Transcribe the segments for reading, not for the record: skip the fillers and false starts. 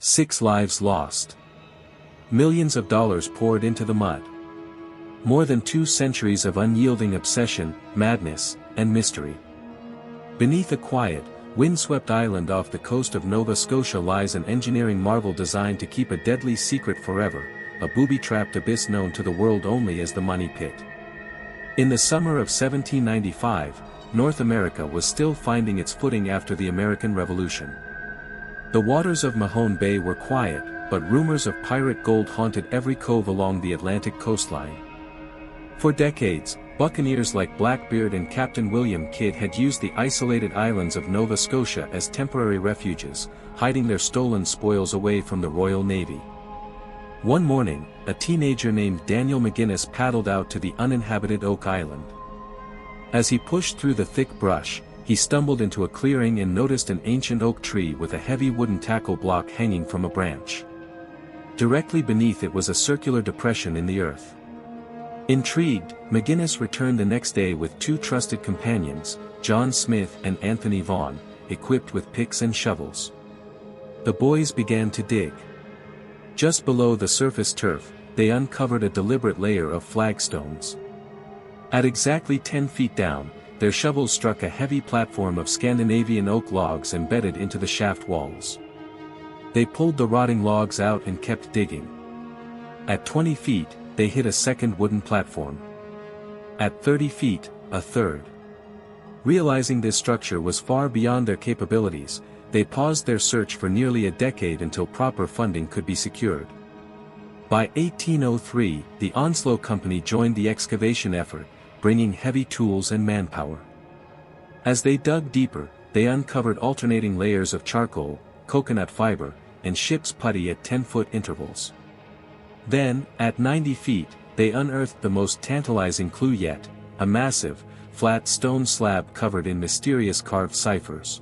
6 lives lost. Millions of dollars poured into the mud. More than 2 centuries of unyielding obsession, madness, and mystery. Beneath a quiet, windswept island off the coast of Nova Scotia lies an engineering marvel designed to keep a deadly secret forever, a booby-trapped abyss known to the world only as the Money Pit. In the summer of 1795, North America was still finding its footing after the American Revolution. The waters of Mahone Bay were quiet, but rumors of pirate gold haunted every cove along the Atlantic coastline. For decades, buccaneers like Blackbeard and Captain William Kidd had used the isolated islands of Nova Scotia as temporary refuges, hiding their stolen spoils away from the Royal Navy. One morning, a teenager named Daniel McGinnis paddled out to the uninhabited Oak Island. As he pushed through the thick brush, he stumbled into a clearing and noticed an ancient oak tree with a heavy wooden tackle block hanging from a branch. Directly beneath it was a circular depression in the earth. Intrigued, McGinnis returned the next day with 2 trusted companions, John Smith and Anthony Vaughan, equipped with picks and shovels. The boys began to dig. Just below the surface turf, they uncovered a deliberate layer of flagstones. At exactly 10 feet down, their shovels struck a heavy platform of Scandinavian oak logs embedded into the shaft walls. They pulled the rotting logs out and kept digging. At 20 feet, they hit a second wooden platform. At 30 feet, a third. Realizing this structure was far beyond their capabilities, they paused their search for nearly a decade until proper funding could be secured. By 1803, the Onslow Company joined the excavation effort, bringing heavy tools and manpower. As they dug deeper, they uncovered alternating layers of charcoal, coconut fiber, and ship's putty at 10-foot intervals. Then, at 90 feet, they unearthed the most tantalizing clue yet, a massive, flat stone slab covered in mysterious carved ciphers.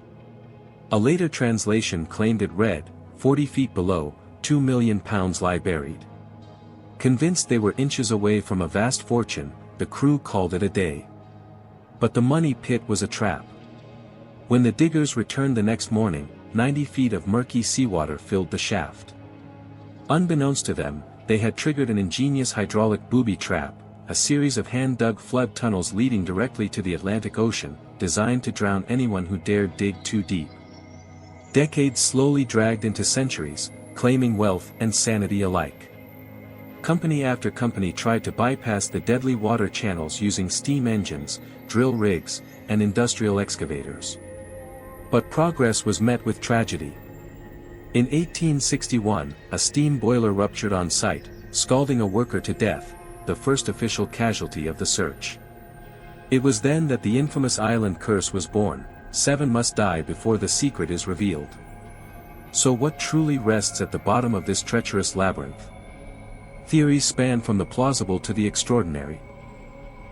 A later translation claimed it read, 40 feet below, 2 million pounds lie buried. Convinced they were inches away from a vast fortune, the crew called it a day. But the Money Pit was a trap. When the diggers returned the next morning, 90 feet of murky seawater filled the shaft. Unbeknownst to them, they had triggered an ingenious hydraulic booby trap, a series of hand-dug flood tunnels leading directly to the Atlantic Ocean, designed to drown anyone who dared dig too deep. Decades slowly dragged into centuries, claiming wealth and sanity alike. Company after company tried to bypass the deadly water channels using steam engines, drill rigs, and industrial excavators. But progress was met with tragedy. In 1861, a steam boiler ruptured on site, scalding a worker to death, the first official casualty of the search. It was then that the infamous island curse was born: 7 must die before the secret is revealed. So what truly rests at the bottom of this treacherous labyrinth? Theories span from the plausible to the extraordinary.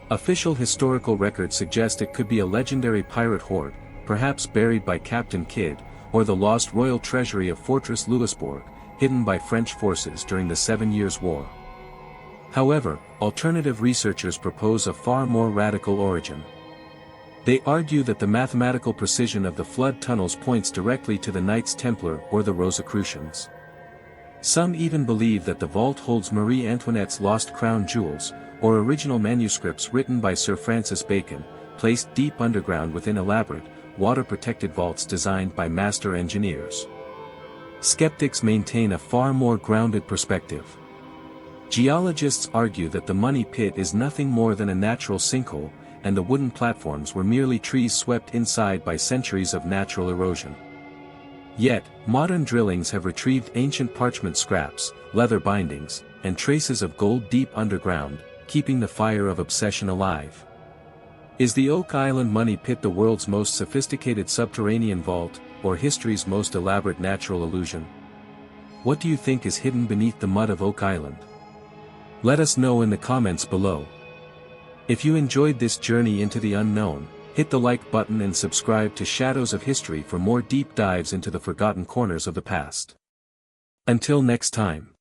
Official historical records suggest it could be a legendary pirate hoard, perhaps buried by Captain Kidd, or the lost royal treasury of Fortress Louisbourg, hidden by French forces during the 7 Years' War. However, alternative researchers propose a far more radical origin. They argue that the mathematical precision of the flood tunnels points directly to the Knights Templar or the Rosicrucians. Some even believe that the vault holds Marie Antoinette's lost crown jewels, or original manuscripts written by Sir Francis Bacon, placed deep underground within elaborate, water-protected vaults designed by master engineers. Skeptics maintain a far more grounded perspective. Geologists argue that the Money Pit is nothing more than a natural sinkhole, and the wooden platforms were merely trees swept inside by centuries of natural erosion. Yet, modern drillings have retrieved ancient parchment scraps, leather bindings, and traces of gold deep underground, keeping the fire of obsession alive. Is the Oak Island Money Pit the world's most sophisticated subterranean vault, or history's most elaborate natural illusion? What do you think is hidden beneath the mud of Oak Island? Let us know in the comments below. If you enjoyed this journey into the unknown, hit the like button and subscribe to Shadows of History for more deep dives into the forgotten corners of the past. Until next time.